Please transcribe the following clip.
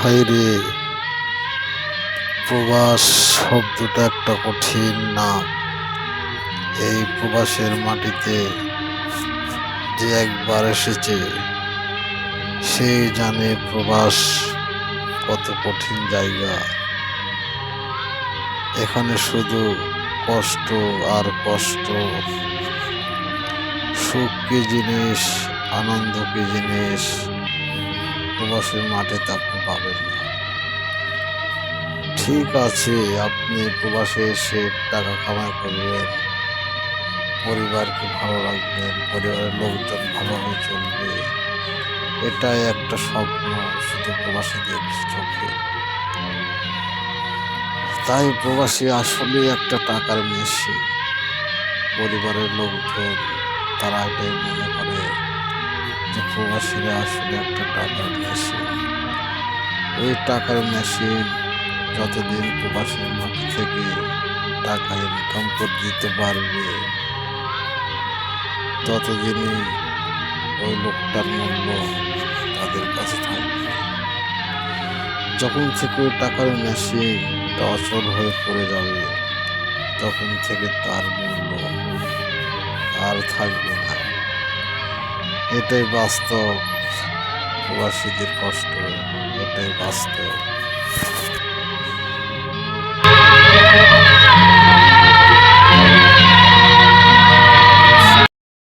হায়রে, প্রবাস শব্দটা একটা কঠিন নাম। এই প্রবাসের মাটিতে যে একবার এসেছে সেই জানে প্রবাস কত কঠিন জায়গা। এখানে শুধু কষ্ট আর কষ্ট। সুখ কি জিনিস, আনন্দ কি জিনিস, প্রবাসের মাটিতে আপনি পাবেন না। ঠিক আছে, আপনি প্রবাসে এসে টাকা কামাই করবেন, পরিবারকে ভালো রাখবেন, পরিবারের লোকজন ভালোভাবে চলবে, এটাই একটা স্বপ্ন শুধু প্রবাসীদের চোখে। তাই প্রবাসী আসলে একটা টাকার মেশিন। পরিবারের লোকজন তারা এটাই মনে করে যে প্রবাসীরা আসলে একটা টাকার মেশিন। ওই টাকার মেশিন যতদিন প্রবাসীর মাটি থেকে টাকা ইনকাম করে দিতে পারবে ততদিনই ওই লোকটার মূল্য তাদের কাছে থাকবে। যখন থেকে ওই টাকার মেশিনটা অচল হয়ে পড়ে যাবে তখন থেকে তার মূল্য আর থাকবে না। এটাই বাস্তব, প্রবাসীদের কষ্ট, এটাই বাস্তব।